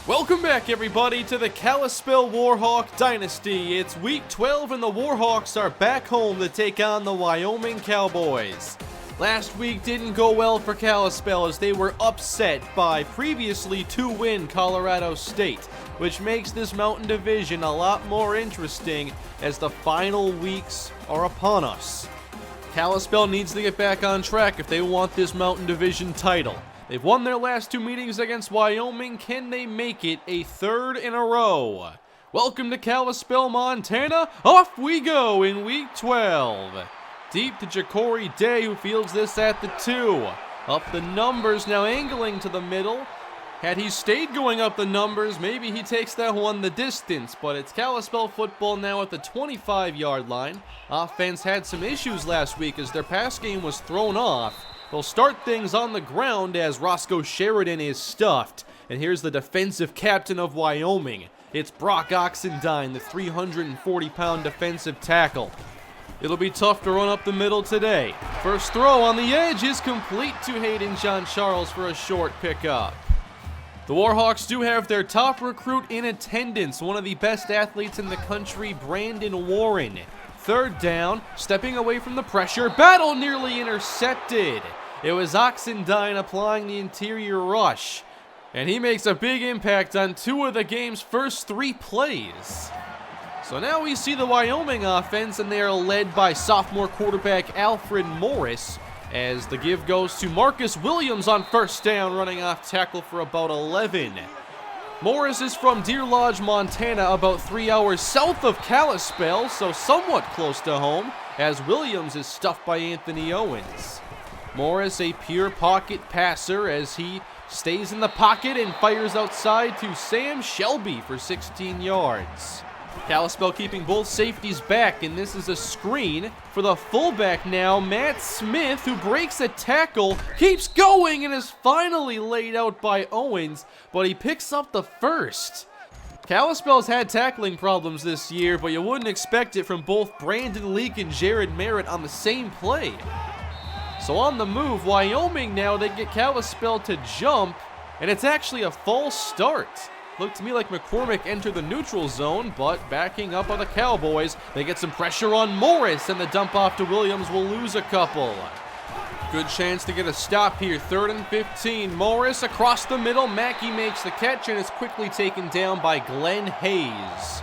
Welcome back, everybody, to the Kalispell Warhawk Dynasty. It's week 12 and the Warhawks are back home to take on the Wyoming Cowboys. Last week didn't go well for Kalispell as they were upset by previously 2-win Colorado State, which makes this Mountain Division a lot more interesting as the final weeks are upon us. Kalispell needs to get back on track if they want this Mountain Division title. They've won their last two meetings against Wyoming. Can they make it a third in a row? Welcome to Kalispell, Montana. Off we go in week 12. Deep to Ja'Cory Day, who fields this at the 2. Up the numbers, now angling to the middle. Had he stayed going up the numbers, maybe he takes that one the distance, but it's Kalispell football now at the 25-yard line. Offense had some issues last week as their pass game was thrown off. They'll start things on the ground as Roscoe Sheridan is stuffed. And here's the defensive captain of Wyoming. It's Brock Oxendine, the 340-pound defensive tackle. It'll be tough to run up the middle today. First throw on the edge is complete to Hayden Jean-Charles for a short pickup. The Warhawks do have their top recruit in attendance, one of the best athletes in the country, Brandon Warren. Third down, stepping away from the pressure, battle nearly intercepted. It was Oxendine applying the interior rush, and he makes a big impact on two of the game's first 3 plays. So now we see the Wyoming offense, and they are led by sophomore quarterback Alfred Morris, as the give goes to Marcus Williams on first down, running off tackle for about 11. Morris is from Deer Lodge, Montana, about 3 hours south of Kalispell, so somewhat close to home, as Williams is stuffed by Anthony Owens. Morris, a pure pocket passer, as he stays in the pocket and fires outside to Sam Shelby for 16 yards. Kalispell keeping both safeties back, and this is a screen for the fullback now, Matt Smith, who breaks a tackle, keeps going, and is finally laid out by Owens, but he picks up the first. Kalispell's had tackling problems this year, but you wouldn't expect it from both Brandon Leak and Jared Merritt on the same play. So on the move, Wyoming now, they get Kalispell to jump, and it's actually a false start. Looked to me like McCormick entered the neutral zone, but backing up are the Cowboys. They get some pressure on Morris, and the dump off to Williams will lose a couple. Good chance to get a stop here. 3rd and 15. Morris across the middle. Mackey makes the catch and is quickly taken down by Glenn Hayes.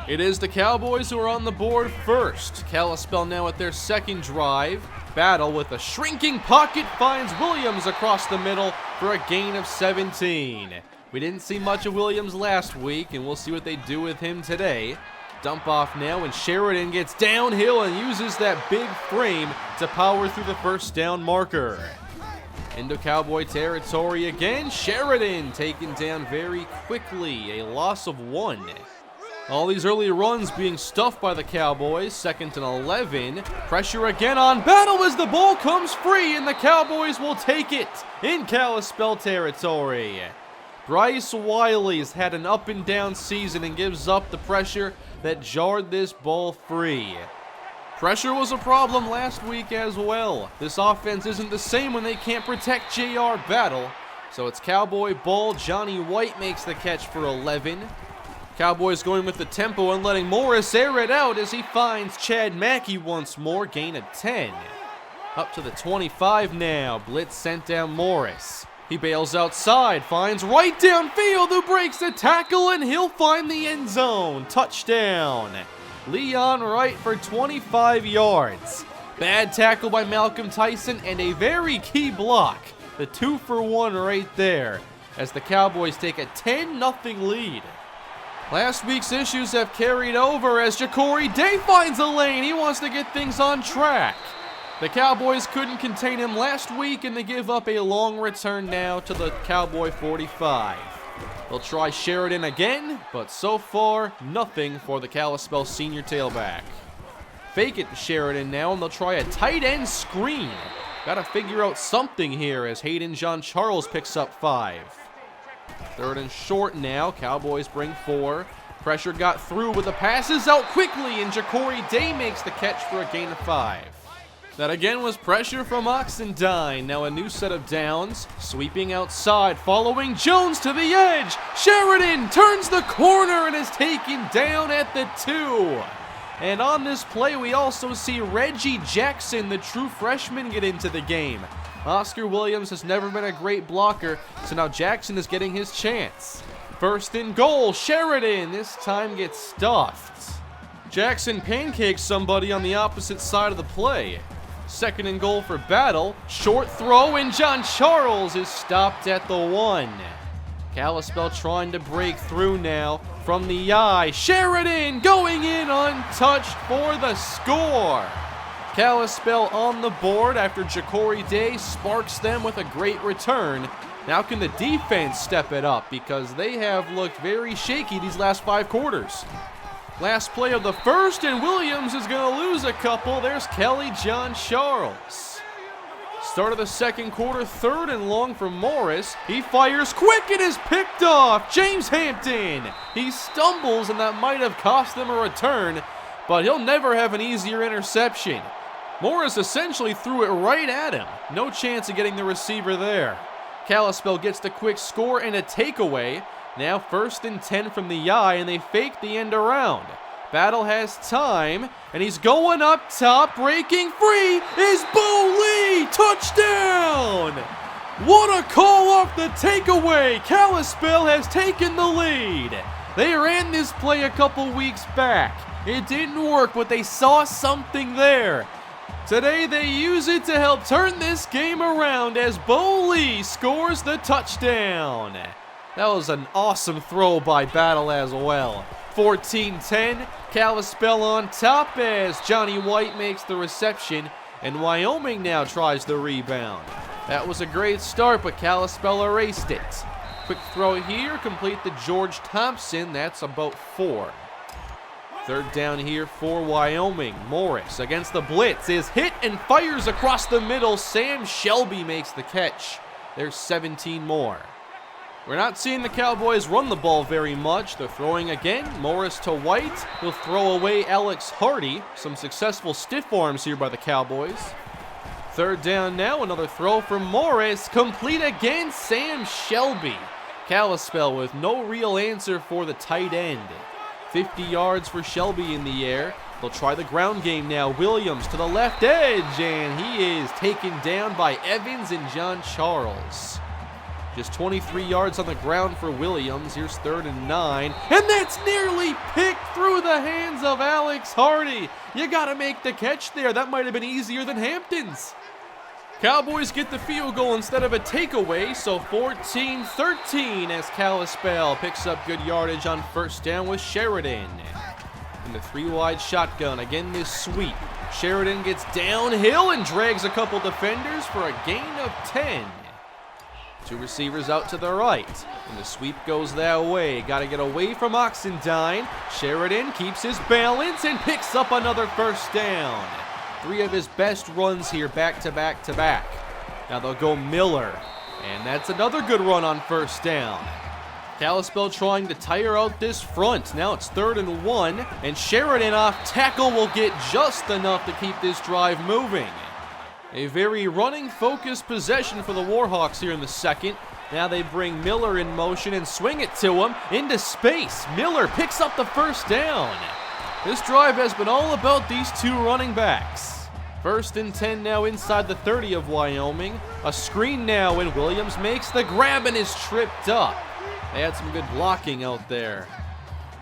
It is the Cowboys who are on the board first. Kalispell now at their second drive. Battle with a shrinking pocket finds Williams across the middle for a gain of 17. We didn't see much of Williams last week, and we'll see what they do with him today. Dump off now, and Sheridan gets downhill and uses that big frame to power through the first down marker. Into Cowboy territory again. Sheridan taken down very quickly, a loss of 1. All these early runs being stuffed by the Cowboys. 2nd and 11. Pressure again on Battle as the ball comes free, and the Cowboys will take it in Kalispell territory. Bryce Wiley's had an up and down season and gives up the pressure that jarred this ball free. Pressure was a problem last week as well. This offense isn't the same when they can't protect J.R. Battle. So it's Cowboy ball. Johnny White makes the catch for 11. Cowboys going with the tempo and letting Morris air it out as he finds Chad Mackey once more, gain of 10. Up to the 25 now. Blitz sent down Morris. He bails outside, finds right downfield, who breaks a tackle, and he'll find the end zone. Touchdown. Leon Wright for 25 yards. Bad tackle by Malcolm Tyson and a very key block. The 2-for-1 right there as the Cowboys take a 10-0 lead. Last week's issues have carried over as Ja'Cory Day finds a lane. He wants to get things on track. The Cowboys couldn't contain him last week, and they give up a long return now to the Cowboy 45. They'll try Sheridan again, but so far, nothing for the Kalispell senior tailback. Fake it to Sheridan now, and they'll try a tight end screen. Gotta figure out something here as Hayden Jean-Charles picks up 5. 3rd and short now. Cowboys bring 4. Pressure got through, but the pass is out quickly, and Ja'Cory Day makes the catch for a gain of 5. That again was pressure from Oxendine. Now a new set of downs. Sweeping outside, following Jones to the edge. Sheridan turns the corner and is taken down at the 2. And on this play, we also see Reggie Jackson, the true freshman, get into the game. Oscar Williams has never been a great blocker, so now Jackson is getting his chance. First and goal, Sheridan this time gets stuffed. Jackson pancakes somebody on the opposite side of the play. Second and goal for Battle. Short throw, and John Charles is stopped at the 1. Kalispell trying to break through now from the eye. Sheridan going in untouched for the score. Kalispell on the board after Ja'Cory Day sparks them with a great return. Now can the defense step it up, because they have looked very shaky these last 5 quarters. Last play of the first, and Williams is going to lose a couple. There's Kelly John Charles. Start of the second quarter, 3rd and long for Morris. He fires quick and is picked off. James Hampton. He stumbles, and that might have cost them a return, but he'll never have an easier interception. Morris essentially threw it right at him. No chance of getting the receiver there. Kalispell gets the quick score and a takeaway. Now 1st and 10 from the eye, and they fake the end around. Battle has time, and he's going up top. Breaking free is Bo Lee. Touchdown! What a call off the takeaway. Kalispell has taken the lead. They ran this play a couple weeks back. It didn't work, but they saw something there. Today they use it to help turn this game around as Bo Lee scores the touchdown. That was an awesome throw by Battle as well. 14-10, Kalispell on top as Johnny White makes the reception, and Wyoming now tries the rebound. That was a great start, but Kalispell erased it. Quick throw here, complete to George Thompson. That's about 4. 3rd down here for Wyoming. Morris against the blitz is hit and fires across the middle. Sam Shelby makes the catch. There's 17 more. We're not seeing the Cowboys run the ball very much. They're throwing again. Morris to White. He'll throw away Alex Hardy. Some successful stiff arms here by the Cowboys. 3rd down now. Another throw from Morris. Complete again. Sam Shelby. Kalispell with no real answer for the tight end. 50 yards for Shelby in the air. They'll try the ground game now. Williams to the left edge, and he is taken down by Evans and John Charles. Just 23 yards on the ground for Williams. Here's 3rd and 9. And that's nearly picked through the hands of Alex Hardy. You got to make the catch there. That might have been easier than Hampton's. Cowboys get the field goal instead of a takeaway, so 14-13 as Kalispell picks up good yardage on 1st down with Sheridan. In the 3-wide shotgun, again this sweep. Sheridan gets downhill and drags a couple defenders for a gain of 10. 2 receivers out to the right, and the sweep goes that way. Got to get away from Oxendine. Sheridan keeps his balance and picks up another 1st down. 3 of his best runs here back to back to back. Now they'll go Miller, and that's another good run on 1st down. Kalispell trying to tire out this front. Now it's 3rd and 1, and Sheridan off tackle will get just enough to keep this drive moving. A very running-focused possession for the Warhawks here in the second. Now they bring Miller in motion and swing it to him into space. Miller picks up the 1st down. This drive has been all about these 2 running backs. 1st and 10 now inside the 30 of Wyoming. A screen now, and Williams makes the grab and is tripped up. They had some good blocking out there.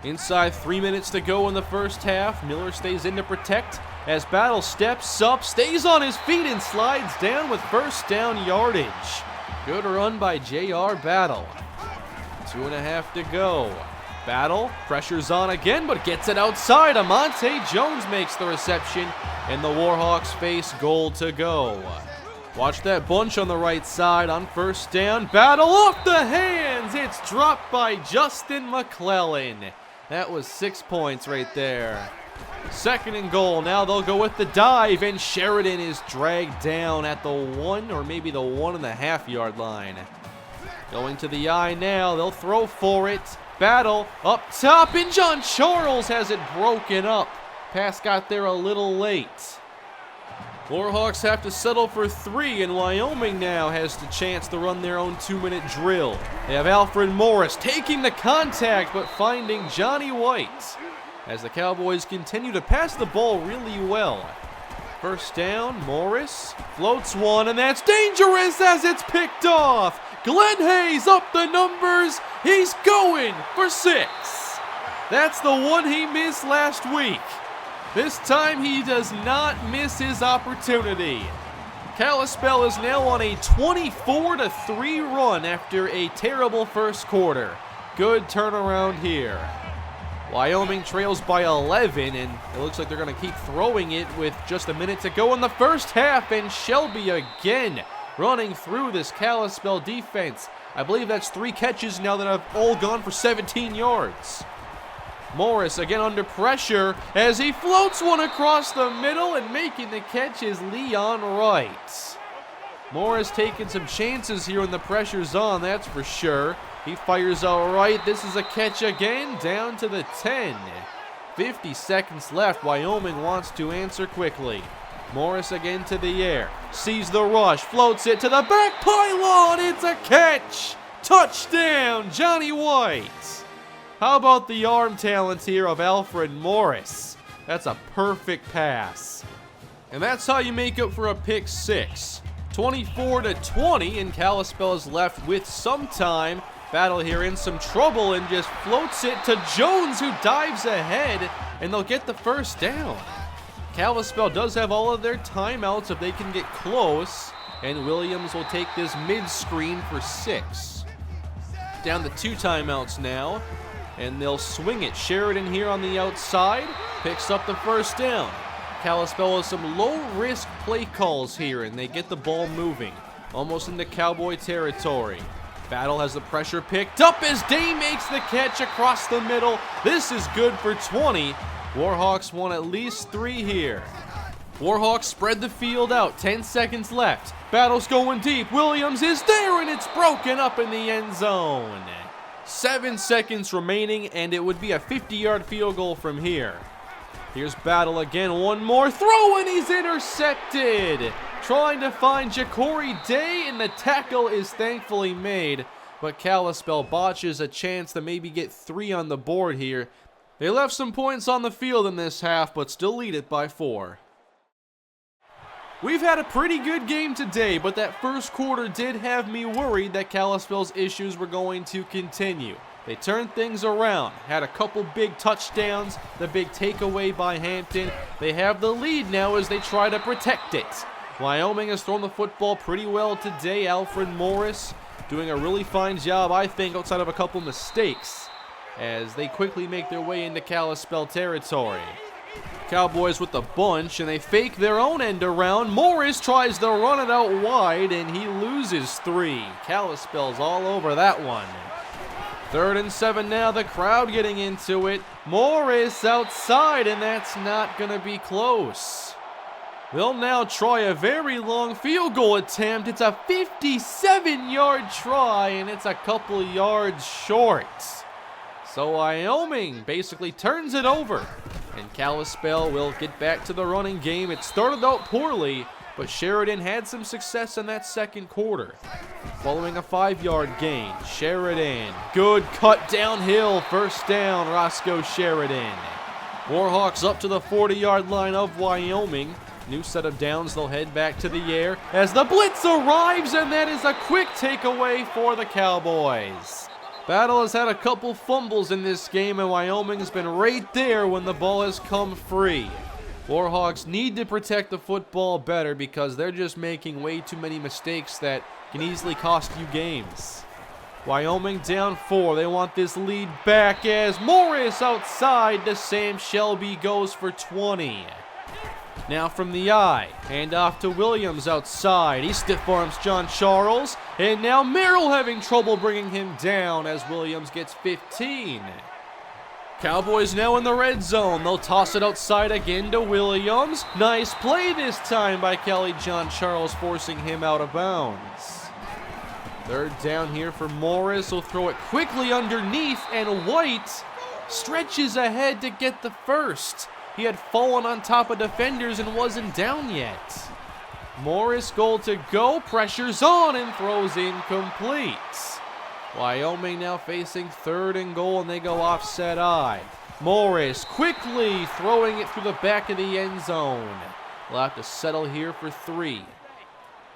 Inside 3 minutes to go in the 1st half. Miller stays in to protect as Battle steps up, stays on his feet, and slides down with 1st down yardage. Good run by J.R. Battle. 2.5 to go. Battle pressures on again, but gets it outside. Amonte Jones makes the reception, and the Warhawks face goal to go. Watch that bunch on the right side on 1st down. Battle off the hands. It's dropped by Justin McClellan. That was 6 points right there. 2nd and goal. Now they'll go with the dive, and Sheridan is dragged down at the 1 or maybe the 1.5 yard line. Going to the eye now. They'll throw for it. Battle up top, and John Charles has it broken up. Pass got there a little late. Warhawks have to settle for 3, and Wyoming now has the chance to run their own 2-minute drill. They have Alfred Morris taking the contact, but finding Johnny White as the Cowboys continue to pass the ball really well. First down, Morris floats one, and that's dangerous as it's picked off. Glenn Hayes up the numbers. He's going for 6. That's the one he missed last week. This time he does not miss his opportunity. Kalispell is now on a 24-3 run after a terrible first quarter. Good turnaround here. Wyoming trails by 11, and it looks like they're going to keep throwing it with just a minute to go in the first half, and Shelby again running through this Kalispell defense. I believe that's 3 catches now that have all gone for 17 yards. Morris again under pressure as he floats one across the middle, and making the catch is Leon Wright. Morris taking some chances here when the pressure's on, that's for sure. He fires out right. This is a catch again, down to the 10. 50 seconds left. Wyoming wants to answer quickly. Morris again to the air. Sees the rush, floats it to the back pylon. It's a catch. Touchdown, Johnny White. How about the arm talent here of Alfred Morris? That's a perfect pass. And that's how you make up for a pick 6. 24-20, and Kalispell is left with some time. Battle here in some trouble and just floats it to Jones, who dives ahead, and they'll get the first down. Kalispell does have all of their timeouts if they can get close, and Williams will take this mid-screen for 6. Down to 2 timeouts now, and they'll swing it. Sheridan here on the outside picks up the first down. Kalispell has some low-risk play calls here, and they get the ball moving, almost into Cowboy territory. Battle has the pressure picked up as Day makes the catch across the middle. This is good for 20. Warhawks want at least 3 here. Warhawks spread the field out. 10 seconds left. Battle's going deep. Williams is there, and it's broken up in the end zone. 7 seconds remaining, and it would be a 50-yard field goal from here. Here's Battle again. One more throw, and he's intercepted. Trying to find Ja'Cory Day, and the tackle is thankfully made. But Kalispell botches a chance to maybe get 3 on the board here. They left some points on the field in this half, but still lead it by 4. We've had a pretty good game today, but that first quarter did have me worried that Kalispell's issues were going to continue. They turned things around, had a couple big touchdowns, the big takeaway by Hampton. They have the lead now as they try to protect it. Wyoming has thrown the football pretty well today. Alfred Morris doing a really fine job, I think, outside of a couple mistakes, as they quickly make their way into Kalispell territory. Cowboys with the bunch, and they fake their own end around. Morris tries to run it out wide, and he loses 3. Kalispell's all over that one. 3rd and 7 now, the crowd getting into it. Morris outside, and that's not going to be close. They'll now try a very long field goal attempt. It's a 57-yard try, and it's a couple yards short. So Wyoming basically turns it over, and Kalispell will get back to the running game. It started out poorly, but Sheridan had some success in that second quarter. Following a 5-yard gain, Sheridan, good cut downhill, first down, Roscoe Sheridan. Warhawks up to the 40-yard line of Wyoming. New set of downs, they'll head back to the air as the blitz arrives, and that is a quick takeaway for the Cowboys. Battle has had a couple fumbles in this game, and Wyoming has been right there when the ball has come free. Warhawks need to protect the football better because they're just making way too many mistakes that can easily cost you games. Wyoming down 4. They want this lead back as Morris outside to Sam Shelby goes for 20. Now from the eye, hand off to Williams outside. He stiff arms John Charles, and now Merrill having trouble bringing him down as Williams gets 15. Cowboys now in the red zone. They'll toss it outside again to Williams. Nice play this time by Kelly John Charles, forcing him out of bounds. 3rd down here for Morris. He'll throw it quickly underneath, and White stretches ahead to get the first. He had fallen on top of defenders and wasn't down yet. Morris goal to go, pressure's on and throws incomplete. Wyoming now facing 3rd and goal, and they go offset I. Morris quickly throwing it through the back of the end zone. We'll have to settle here for 3.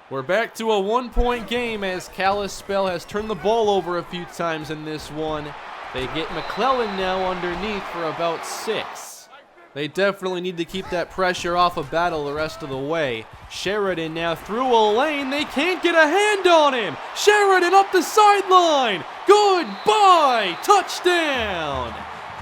We're back to a 1-point game as Kalispell has turned the ball over a few times in this one. They get McClellan now underneath for about 6. They definitely need to keep that pressure off of Battle the rest of the way. Sheridan now through a lane. They can't get a hand on him. Sheridan up the sideline. Goodbye. Touchdown.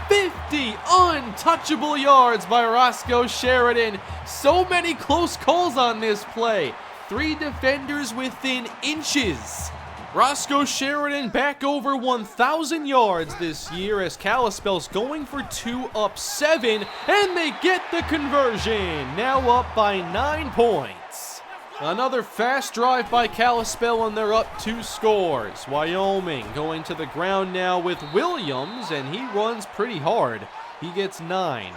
50 untouchable yards by Roscoe Sheridan. So many close calls on this play. 3 defenders within inches. Roscoe Sheridan back over 1,000 yards this year as Kalispell's going for 2 up 7, and they get the conversion. Now up by 9 points. Another fast drive by Kalispell, and they're up 2 scores. Wyoming going to the ground now with Williams, and he runs pretty hard. He gets 9.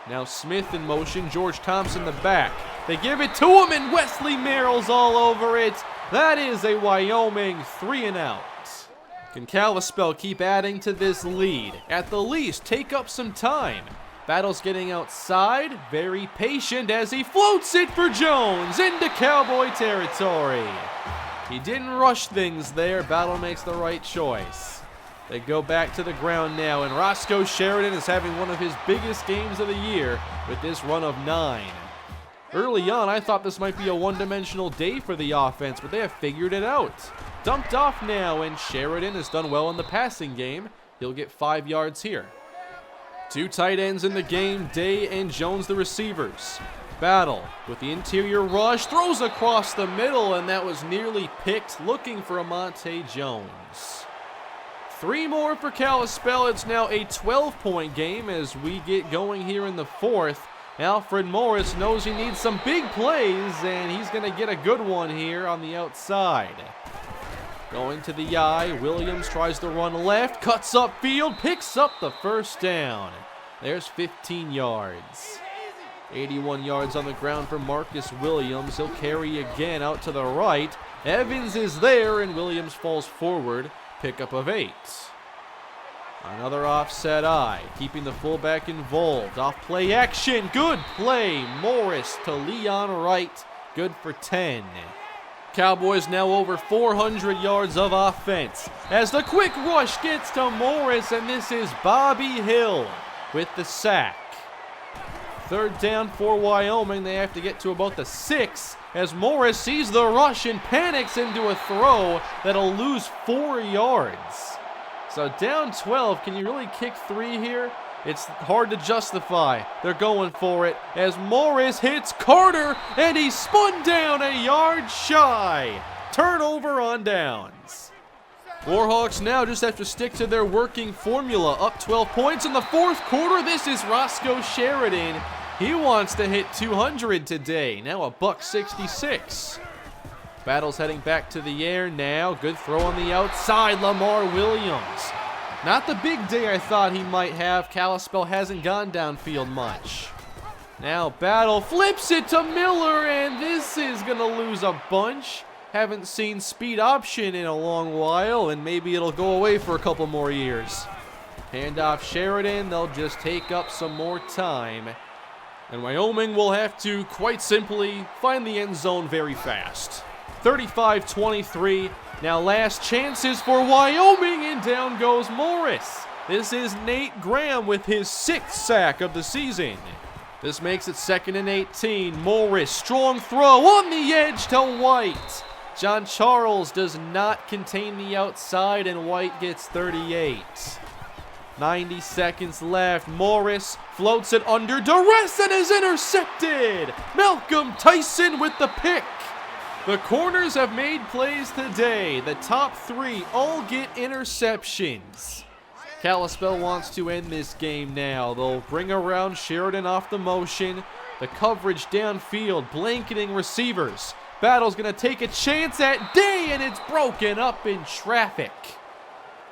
Now Smith in motion, George Thompson the back. They give it to him, and Wesley Merrill's all over it. That is a Wyoming 3 and out. Can Kalispell keep adding to this lead? At the least, take up some time. Battle's getting outside, very patient as he floats it for Jones into Cowboy territory. He didn't rush things there. Battle makes the right choice. They go back to the ground now, and Roscoe Sheridan is having one of his biggest games of the year with this run of 9. Early on, I thought this might be a one-dimensional day for the offense, but they have figured it out. Dumped off now, and Sheridan has done well in the passing game. He'll get 5 yards here. 2 tight ends in the game, Day and Jones the receivers. Battle with the interior rush, throws across the middle, and that was nearly picked, looking for Amante Jones. 3 more for Kalispell. It's now a 12-point game as we get going here in the 4th. Alfred Morris knows he needs some big plays, and he's going to get a good one here on the outside. Going to the eye, Williams tries to run left, cuts upfield, picks up the first down. There's 15 yards. 81 yards on the ground for Marcus Williams. He'll carry again out to the right. Evans is there, and Williams falls forward. Pickup of 8. Another offset eye, keeping the fullback involved. Off play action, good play. Morris to Leon Wright, good for 10. Cowboys now over 400 yards of offense as the quick rush gets to Morris, and this is Bobby Hill with the sack. 3rd down for Wyoming. They have to get to about the 6 as Morris sees the rush and panics into a throw that'll lose 4 yards. So down 12, can you really kick 3 here? It's hard to justify. They're going for it as Morris hits Carter, and he's spun down a yard shy. Turnover on downs. Warhawks now just have to stick to their working formula. Up 12 points in the 4th quarter. This is Roscoe Sheridan. He wants to hit 200 today. Now a $166. Battle's heading back to the air now. Good throw on the outside. Lamar Williams. Not the big day I thought he might have. Kalispell hasn't gone downfield much. Now Battle flips it to Miller, and this is going to lose a bunch. Haven't seen speed option in a long while, and maybe it'll go away for a couple more years. Handoff Sheridan. They'll just take up some more time. And Wyoming will have to, quite simply, find the end zone very fast. 35-23. Now last chances for Wyoming, and down goes Morris. This is Nate Graham with his 6th sack of the season. This makes it 2nd and 18. Morris, strong throw on the edge to White. John Charles does not contain the outside, and White gets 38. 90 seconds left. Morris floats it under duress and is intercepted. Malcolm Tyson with the pick. The corners have made plays today. The top 3 all get interceptions. Kalispell wants to end this game now. They'll bring around Sheridan off the motion. The coverage downfield, blanketing receivers. Battle's going to take a chance at Day, and it's broken up in traffic.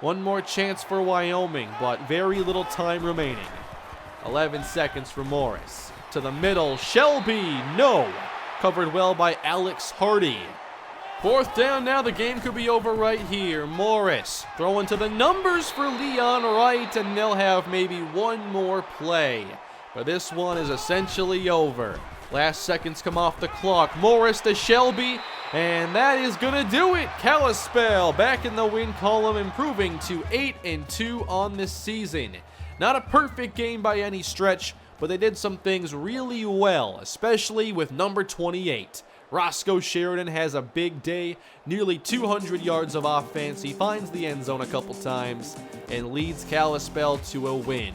One more chance for Wyoming, but very little time remaining. 11 seconds for Morris. To the middle, Shelby, no. covered well by Alex Hardy. 4th down now, the game could be over right here. Morris throwing to the numbers for Leon Wright, and they'll have maybe one more play. But this one is essentially over. Last seconds come off the clock. Morris to Shelby, and that is gonna do it. Kalispell back in the win column, improving to 8-2 on this season. Not a perfect game by any stretch, but they did some things really well, especially with number 28. Roscoe Sheridan has a big day, nearly 200 yards of offense. He finds the end zone a couple times and leads Kalispell to a win.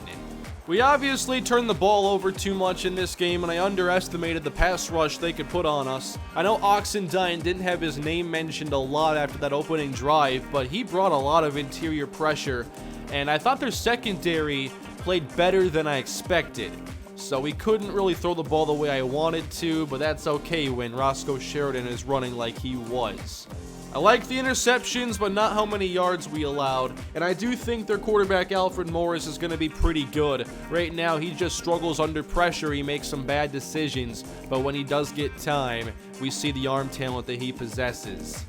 We obviously turned the ball over too much in this game, and I underestimated the pass rush they could put on us. I know Oxendine didn't have his name mentioned a lot after that opening drive, but he brought a lot of interior pressure, and I thought their secondary played better than I expected. So we couldn't really throw the ball the way I wanted to, but that's okay when Roscoe Sheridan is running like he was. I like the interceptions, but not how many yards we allowed, and I do think their quarterback Alfred Morris is going to be pretty good. Right now, he just struggles under pressure. He makes some bad decisions, but when he does get time, we see the arm talent that he possesses.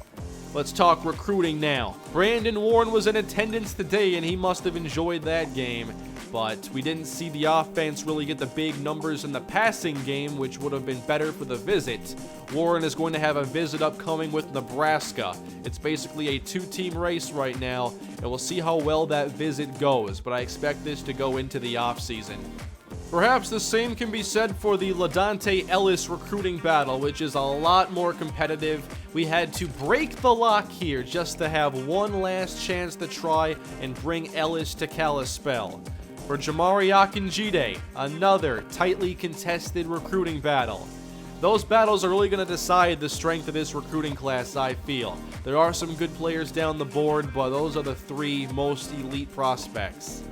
Let's talk recruiting now. Brandon Warren was in attendance today, and he must have enjoyed that game. But we didn't see the offense really get the big numbers in the passing game, which would have been better for the visit. Warren is going to have a visit upcoming with Nebraska. It's basically a two-team race right now, and we'll see how well that visit goes, but I expect this to go into the offseason. Perhaps the same can be said for the LaDante Ellis recruiting battle, which is a lot more competitive. We had to break the lock here just to have one last chance to try and bring Ellis to Kalispell. For Jamari Akinjide, another tightly contested recruiting battle. Those battles are really going to decide the strength of this recruiting class, I feel. There are some good players down the board, but those are the three most elite prospects.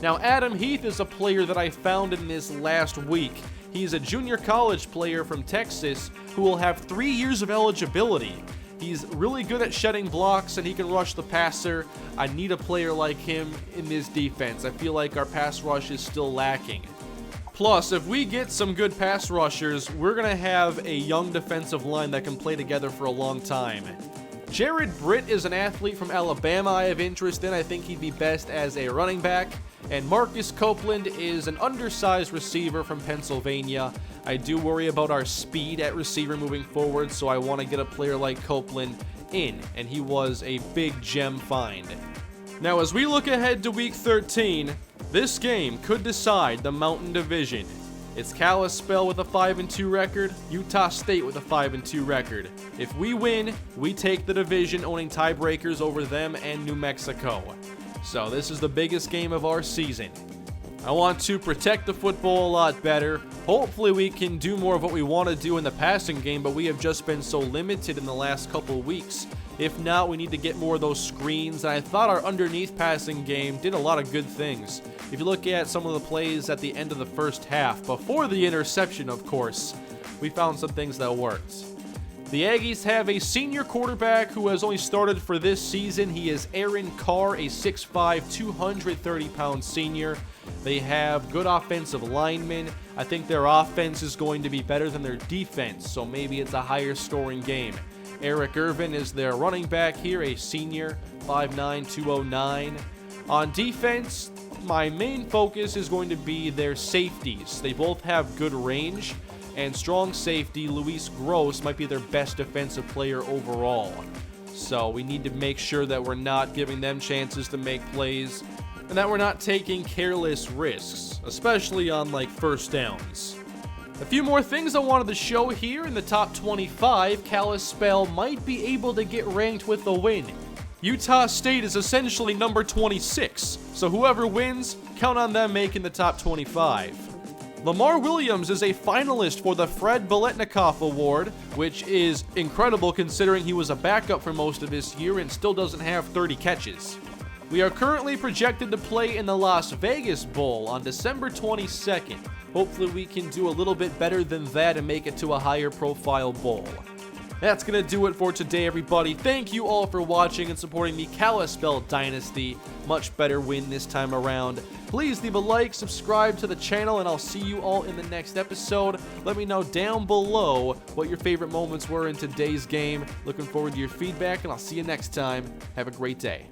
Now, Adam Heath is a player that I found in this last week. He's a junior college player from Texas who will have 3 years of eligibility. He's really good at shedding blocks, and he can rush the passer. I need a player like him in this defense. I feel like our pass rush is still lacking. Plus, if we get some good pass rushers, we're going to have a young defensive line that can play together for a long time. Jared Britt is an athlete from Alabama I have interest in. I think he'd be best as a running back. And Marcus Copeland is an undersized receiver from Pennsylvania. I do worry about our speed at receiver moving forward, so I want to get a player like Copeland in, and he was a big gem find. Now, as we look ahead to Week 13, this game could decide the Mountain Division. It's Kalispell with a 5-2 record, Utah State with a 5-2 record. If we win, we take the division, owning tiebreakers over them and New Mexico. So this is the biggest game of our season. I want to protect the football a lot better. Hopefully we can do more of what we want to do in the passing game, but we have just been so limited in the last couple weeks. If not, we need to get more of those screens, and I thought our underneath passing game did a lot of good things. If you look at some of the plays at the end of the first half, before the interception, of course, we found some things that worked. The Aggies have a senior quarterback who has only started for this season. He is Aaron Carr, a 6'5", 230-pound senior. They have good offensive linemen. I think their offense is going to be better than their defense, so maybe it's a higher scoring game. Eric Irvin is their running back here, a senior, 5'9", 209. On defense, my main focus is going to be their safeties. They both have good range, and strong safety, Luis Gross, might be their best defensive player overall. So we need to make sure that we're not giving them chances to make plays, and that we're not taking careless risks, especially on first downs. A few more things I wanted to show here. In the top 25, Kalispell might be able to get ranked with a win. Utah State is essentially number 26, so whoever wins, count on them making the top 25. Lamar Williams is a finalist for the Fred Biletnikoff Award, which is incredible considering he was a backup for most of this year and still doesn't have 30 catches. We are currently projected to play in the Las Vegas Bowl on December 22nd. Hopefully we can do a little bit better than that and make it to a higher profile bowl. That's going to do it for today, everybody. Thank you all for watching and supporting the Kalispell Dynasty. Much better win this time around. Please leave a like, subscribe to the channel, and I'll see you all in the next episode. Let me know down below what your favorite moments were in today's game. Looking forward to your feedback, and I'll see you next time. Have a great day.